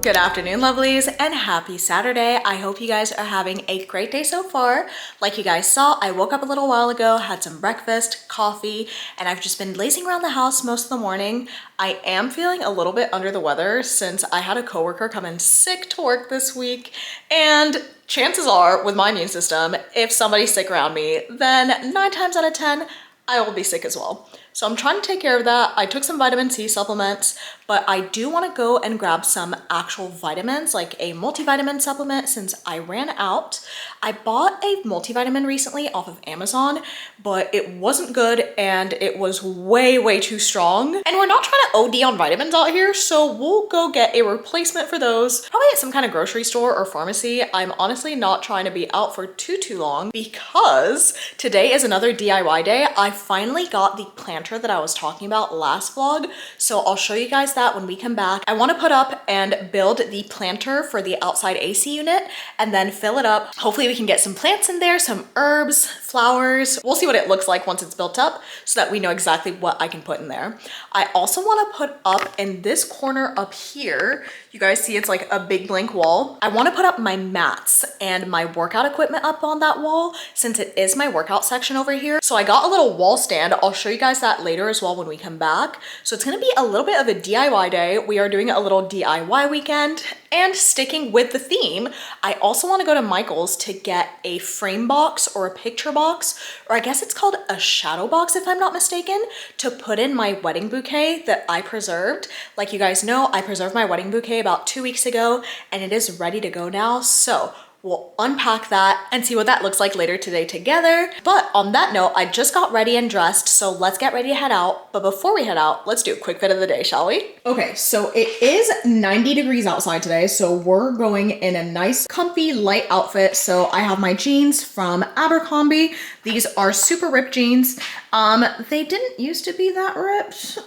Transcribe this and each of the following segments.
Good afternoon, lovelies, and happy Saturday. I hope you guys are having a great day so far. Like you guys saw, I woke up a little while ago, had some breakfast, coffee, and I've just been lazing around the house most of the morning. I am feeling a little bit under the weather since I had a coworker come in sick to work this week, and chances are, with my immune system, if somebody's sick around me, then 9 times out of 10, I will be sick as well. So I'm trying to take care of that. I took some vitamin C supplements, but I do want to go and grab some actual vitamins, like a multivitamin supplement, since I ran out. I bought a multivitamin recently off of Amazon, but it wasn't good and it was way too strong. And we're not trying to OD on vitamins out here, so we'll go get a replacement for those, probably at some kind of grocery store or pharmacy. I'm honestly not trying to be out for too long because today is another DIY day. I finally got the planter that I was talking about last vlog, so I'll show you guys that when we come back. I want to put up and build the planter for the outside AC unit and then fill it up. Hopefully we can get some plants in there, some herbs, flowers. We'll see what it looks like once it's built up so that we know exactly what I can put in there. I also want to put up in this corner up here, you guys see it's like a big blank wall. I want to put up my mats and my workout equipment up on that wall since it is my workout section over here. So I got a little wall stand. I'll show you guys that later as well when we come back. So it's going to be a little bit of a DIY day. We are doing a little DIY weekend, and sticking with the theme, I also want to go to Michael's to get a frame box or a picture box, or I guess it's called a shadow box if I'm not mistaken, to put in my wedding bouquet that I preserved. Like you guys know, I preserved my wedding bouquet about 2 weeks ago and it is ready to go now. So we'll unpack that and see what that looks like later today together. But on that note, I just got ready and dressed, so let's get ready to head out. But before we head out, let's do a quick fit of the day, shall we? Okay, so it is 90 degrees outside today, so we're going in a nice, comfy, light outfit. So I have my jeans from Abercrombie. These are super ripped jeans. They didn't used to be that ripped,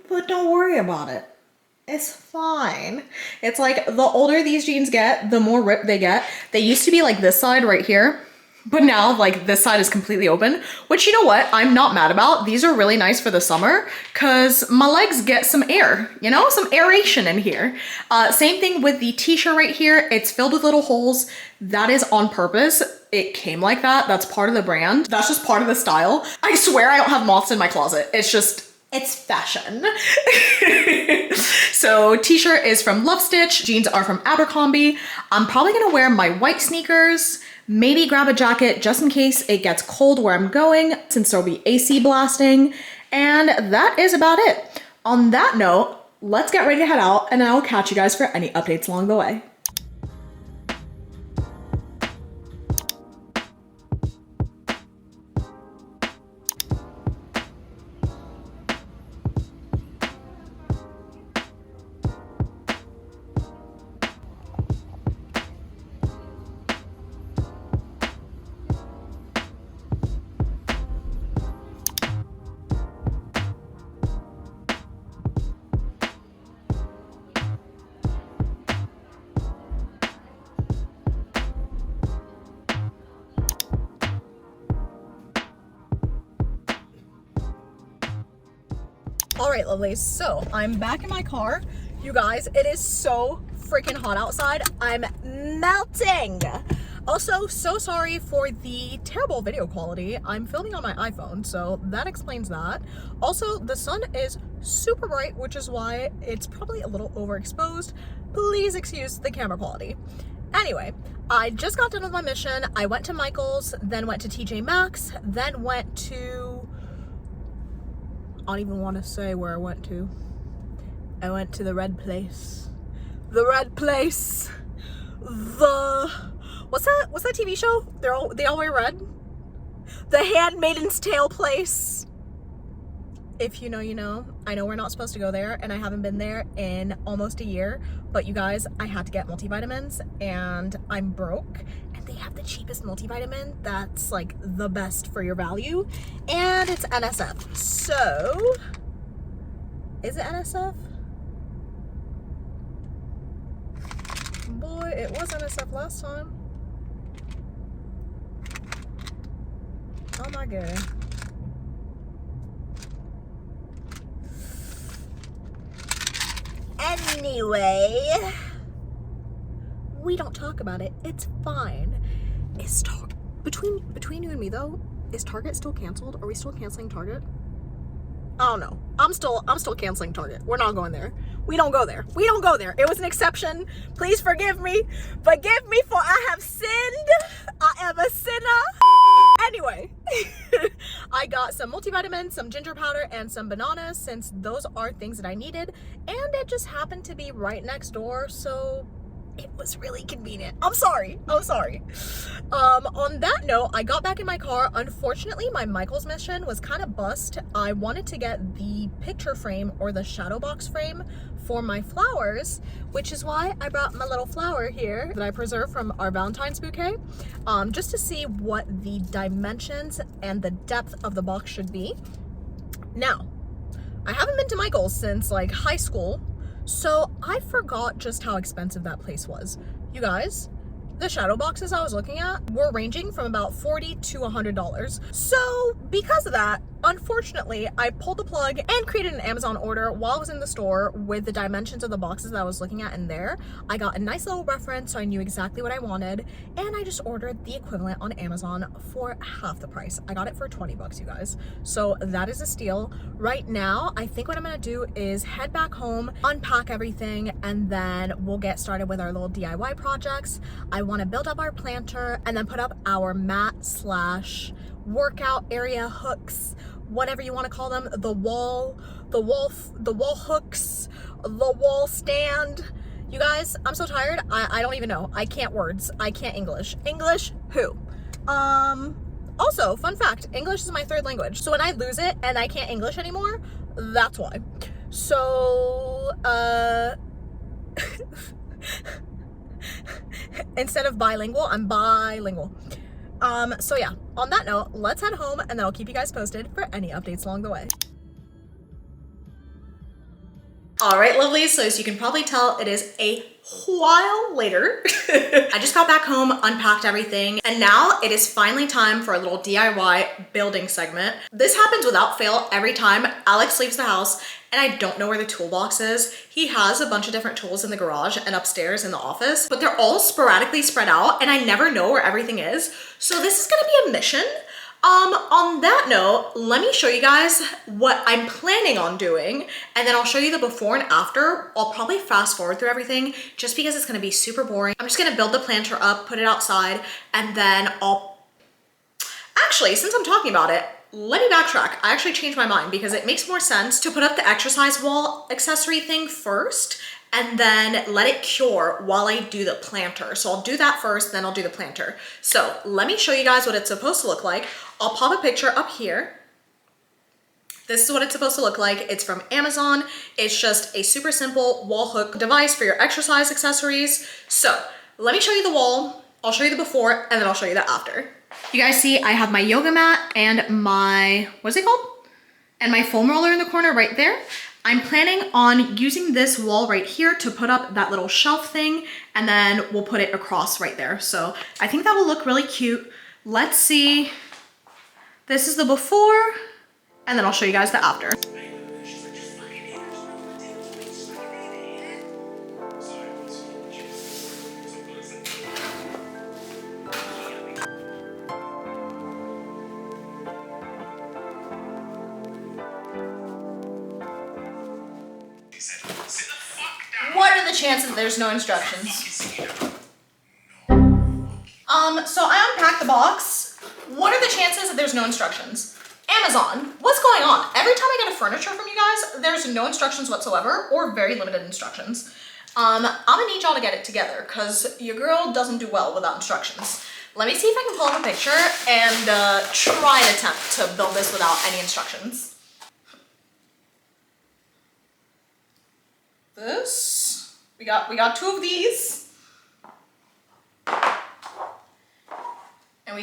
but don't worry about it. It's fine. It's like the older these jeans get, the more ripped they get. They used to be like this side right here, but now like this side is completely open, which you know what? I'm not mad about. These are really nice for the summer because my legs get some air, you know, some aeration in here. Same thing with the t-shirt right here. It's filled with little holes. That is on purpose. It came like that. That's part of the brand. That's just part of the style. I swear I don't have moths in my closet. It's fashion. So t-shirt is from Love Stitch, jeans are from Abercrombie. I'm probably gonna wear my white sneakers, maybe grab a jacket just in case it gets cold where I'm going since there'll be AC blasting. And that is about it. On that note, let's get ready to head out and I'll catch you guys for any updates along the way. All right, lovelies, so I'm back in my car. You guys, it is so freaking hot outside. I'm melting. Also, so sorry for the terrible video quality. I'm filming on my iPhone, so that explains that. Also, the sun is super bright, which is why it's probably a little overexposed. Please excuse the camera quality. Anyway, I just got done with my mission. I went to Michael's, then went to TJ Maxx, then went to... I don't even want to say where I went to. I went to the red place. The red place. The... What's that TV show? They all wear red? The Handmaid's Tale place. If you know, you know. I know we're not supposed to go there, and I haven't been there in almost a year. But you guys, I had to get multivitamins, and I'm broke. And they have the cheapest multivitamin that's like the best for your value. And it's NSF. So, is it NSF? Boy, it was NSF last time. Oh my god. Anyway, we don't talk about it. It's fine. Is between you and me though, is Target still canceled? Are we still canceling Target? I don't know. I'm still canceling Target. We're not going there. We don't go there. We don't go there. It was an exception. Please forgive me. Forgive me for I have sinned. I am a sinner. Anyway, I got some multivitamins, some ginger powder, and some bananas since those are things that I needed. And it just happened to be right next door, so it was really convenient. I'm sorry. On that note, I got back in my car. Unfortunately, my Michaels mission was kind of bust. I wanted to get the picture frame or the shadow box frame for my flowers, which is why I brought my little flower here that I preserved from our Valentine's bouquet, just to see what the dimensions and the depth of the box should be. Now, I haven't been to Michaels since like high school, so I forgot just how expensive that place was. You guys, the shadow boxes I was looking at were ranging from about $40 to $100. So because of that, unfortunately, I pulled the plug and created an Amazon order while I was in the store with the dimensions of the boxes that I was looking at in there. I got a nice little reference, so I knew exactly what I wanted, and I just ordered the equivalent on Amazon for half the price. I got it for 20 bucks, you guys. So that is a steal. Right now, I think what I'm gonna do is head back home, unpack everything, and then we'll get started with our little DIY projects. I wanna build up our planter and then put up our mat / workout area hooks, whatever you want to call them, the wall hooks, the wall stand. You guys, I'm so tired. I don't even know. I can't words. I can't English. English who? Also, fun fact, English is my third language. So when I lose it and I can't English anymore, that's why. So, instead of bilingual, I'm bilingual. So yeah, on that note, let's head home and then I'll keep you guys posted for any updates along the way. All right, lovelies, so as you can probably tell, it is a while later. I just got back home, unpacked everything, and now it is finally time for a little DIY building segment. This happens without fail every time Alex leaves the house and I don't know where the toolbox is. He has a bunch of different tools in the garage and upstairs in the office, but they're all sporadically spread out and I never know where everything is. So this is gonna be a mission. On that note, let me show you guys what I'm planning on doing, and then I'll show you the before and after. I'll probably fast forward through everything just because it's gonna be super boring. I'm just gonna build the planter up, put it outside, and then actually, since I'm talking about it, let me backtrack. I actually changed my mind because it makes more sense to put up the exercise wall accessory thing first and then let it cure while I do the planter. So I'll do that first, then I'll do the planter. So let me show you guys what it's supposed to look like. I'll pop a picture up here. This is what it's supposed to look like. It's from Amazon. It's just a super simple wall hook device for your exercise accessories. So let me show you the wall. I'll show you the before and then I'll show you the after. You guys see I have my yoga mat and my, what is it called? And my foam roller in the corner right there. I'm planning on using this wall right here to put up that little shelf thing, and then we'll put it across right there. So I think that will look really cute. Let's see. This is the before, and then I'll show you guys the after. What are the chances there's no instructions? So I unpacked the box. What are the chances that there's no instructions? Amazon, what's going on? Every time I get a furniture from you guys, there's no instructions whatsoever or very limited instructions. I'm gonna need y'all to get it together because your girl doesn't do well without instructions. Let me see if I can pull up a picture and try and attempt to build this without any instructions. This, we got two of these. And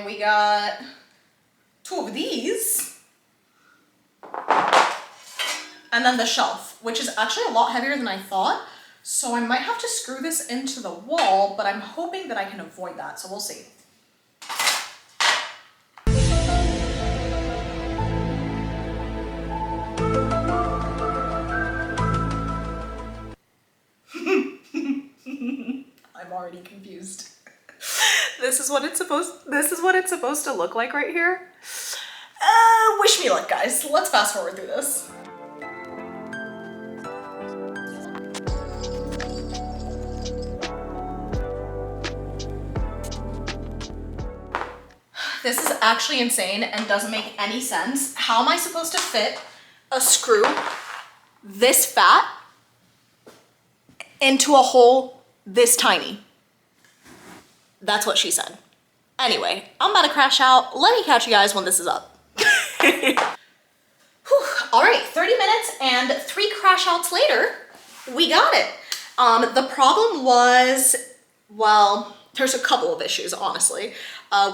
we got two of these. And then the shelf, which is actually a lot heavier than I thought. So I might have to screw this into the wall, but I'm hoping that I can avoid that, so we'll see. is what it's supposed to look like right here. Wish me luck, guys. Let's fast forward through this. This is actually insane and doesn't make any sense. How am I supposed to fit a screw this fat into a hole this tiny? That's what she said. Anyway, I'm about to crash out. Let me catch you guys when this is up. All right, 30 minutes and 3 crash outs later, we got it. The problem was, well, there's a couple of issues, honestly.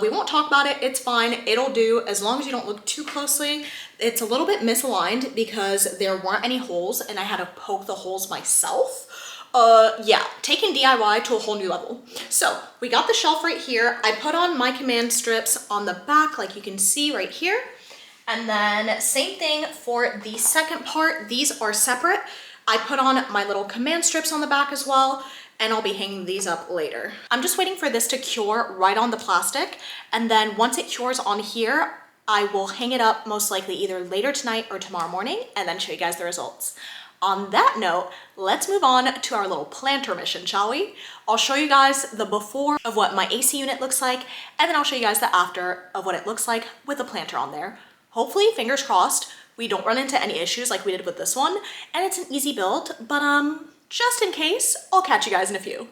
We won't talk about it, it's fine, it'll do as long as you don't look too closely. It's a little bit misaligned because there weren't any holes and I had to poke the holes myself. Yeah, taking DIY to a whole new level. So we got the shelf right here. I put on my command strips on the back, like you can see right here. And then same thing for the second part. These are separate. I put on my little command strips on the back as well, and I'll be hanging these up later. I'm just waiting for this to cure right on the plastic. And then once it cures on here, I will hang it up most likely either later tonight or tomorrow morning and then show you guys the results. On that note, let's move on to our little planter mission, shall we? I'll show you guys the before of what my AC unit looks like, and then I'll show you guys the after of what it looks like with the planter on there. Hopefully, fingers crossed, we don't run into any issues like we did with this one, and it's an easy build, but just in case, I'll catch you guys in a few.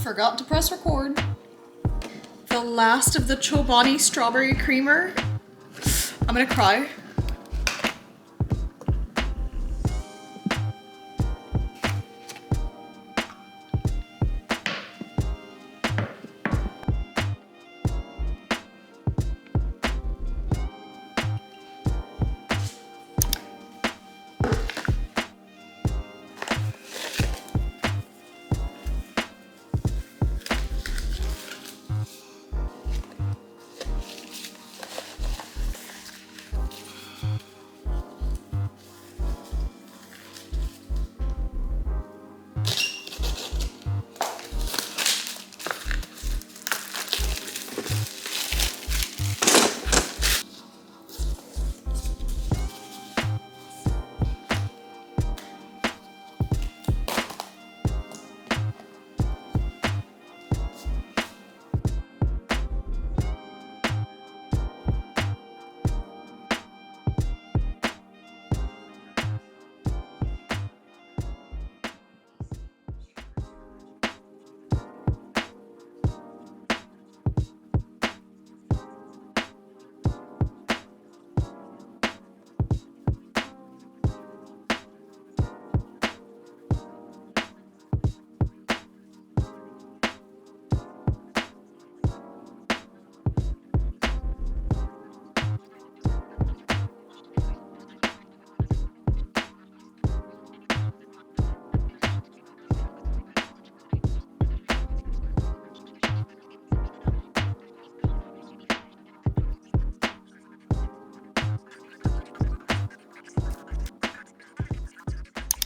Forgot to press record. The last of the Chobani strawberry creamer. I'm gonna cry.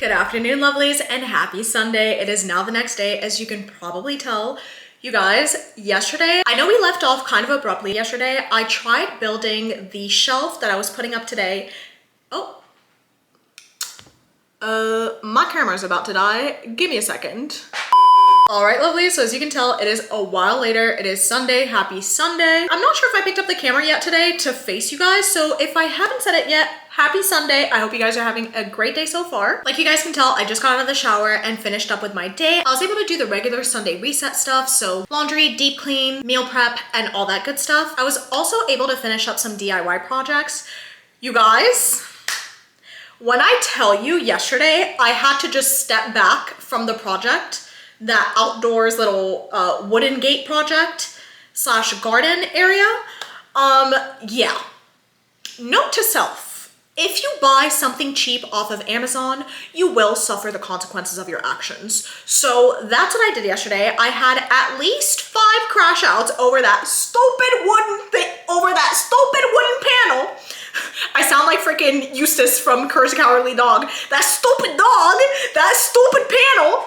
Good afternoon, lovelies, and happy Sunday. It is now the next day, as you can probably tell. You guys, yesterday, I know we left off kind of abruptly yesterday. I tried building the shelf that I was putting up today. My camera's about to die. Give me a second. All right, lovely. So as you can tell, it is a while later. It is Sunday. Happy Sunday. I'm not sure if I picked up the camera yet today to face you guys. So if I haven't said it yet, happy Sunday. I hope you guys are having a great day so far. Like you guys can tell, I just got out of the shower and finished up with my day. I was able to do the regular Sunday reset stuff. So laundry, deep clean, meal prep, and all that good stuff. I was also able to finish up some DIY projects. You guys, when I tell you yesterday, I had to just step back from the project, that outdoors little wooden gate project / garden area. Yeah. Note to self, if you buy something cheap off of Amazon, you will suffer the consequences of your actions. So that's what I did yesterday. I had at least 5 crash outs over that stupid wooden panel. I sound like freaking Eustace from Courage the Cowardly Dog. That stupid dog, that stupid panel.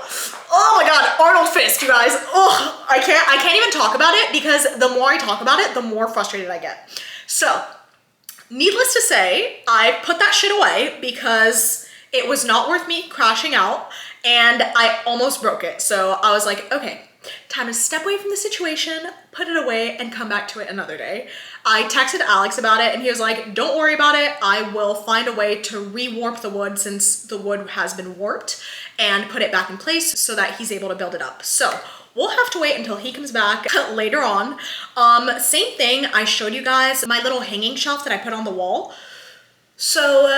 Oh my God, Arnold Fisk, you guys. Oh, I can't even talk about it because the more I talk about it, the more frustrated I get. So, needless to say, I put that shit away because it was not worth me crashing out and I almost broke it. So I was like, okay, time to step away from the situation, put it away, and come back to it another day. I texted Alex about it and he was like, don't worry about it. I will find a way to re-warp the wood since the wood has been warped and put it back in place so that he's able to build it up. So we'll have to wait until he comes back later on. Same thing, I showed you guys my little hanging shelf that I put on the wall. So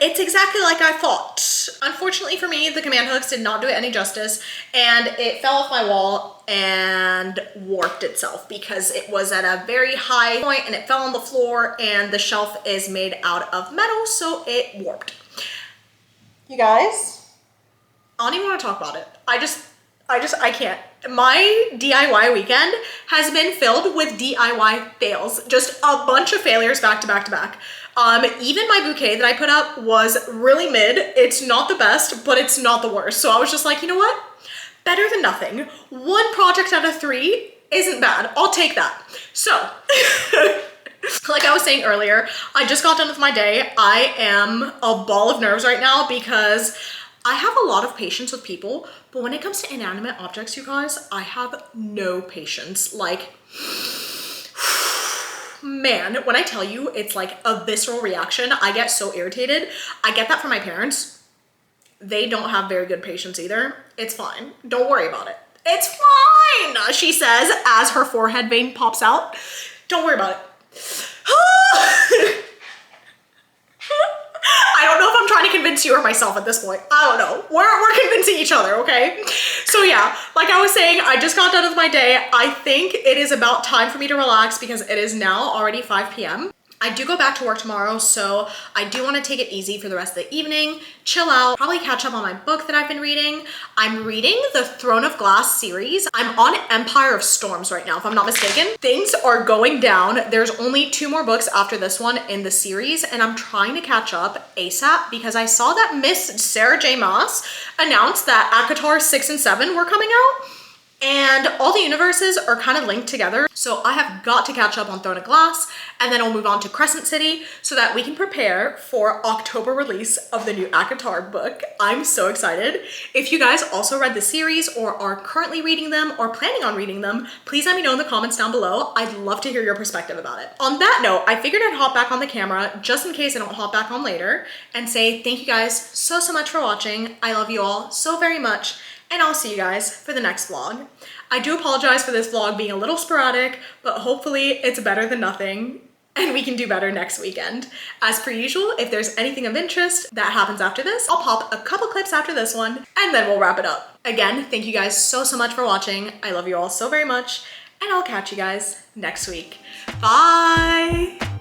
it's exactly like I thought. Unfortunately for me, the command hooks did not do it any justice and it fell off my wall and warped itself because it was at a very high point and it fell on the floor and the shelf is made out of metal, so it warped. You guys, I don't even want to talk about it. I can't. My DIY weekend has been filled with DIY fails. Just a bunch of failures back to back to back. Even my bouquet that I put up was really mid. It's not the best, but it's not the worst. So I was just like, you know what? Better than nothing. 1 project out of 3 isn't bad. I'll take that. So, like I was saying earlier, I just got done with my day. I am a ball of nerves right now because I have a lot of patience with people, but when it comes to inanimate objects, you guys, I have no patience. Like, man, when I tell you it's like a visceral reaction, I get so irritated. I get that from my parents. They don't have very good patience either. It's fine. Don't worry about it. It's fine, she says as her forehead vein pops out. Don't worry about it. I don't know if I'm trying to convince you or myself at this point. I don't know. We're convincing each other, okay? So yeah, like I was saying, I just got done with my day. I think it is about time for me to relax because it is now already 5 p.m. I do go back to work tomorrow, so I do want to take it easy for the rest of the evening, chill out, probably catch up on my book that I've been reading. I'm reading the Throne of Glass series. I'm on Empire of Storms right now, if I'm not mistaken. Things are going down. There's only 2 more books after this one in the series, and I'm trying to catch up ASAP because I saw that Miss Sarah J. Maas announced that ACOTAR 6 and 7 were coming out. And all the universes are kind of linked together. So I have got to catch up on Throne of Glass and then I'll move on to Crescent City so that we can prepare for October release of the new ACOTAR book. I'm so excited. If you guys also read the series or are currently reading them or planning on reading them, please let me know in the comments down below. I'd love to hear your perspective about it. On that note, I figured I'd hop back on the camera just in case I don't hop back on later and say thank you guys so much for watching. I love you all so very much. And I'll see you guys for the next vlog. I do apologize for this vlog being a little sporadic, but hopefully it's better than nothing and we can do better next weekend. As per usual, if there's anything of interest that happens after this, I'll pop a couple clips after this one and then we'll wrap it up. Again, thank you guys so much for watching. I love you all so very much and I'll catch you guys next week. Bye!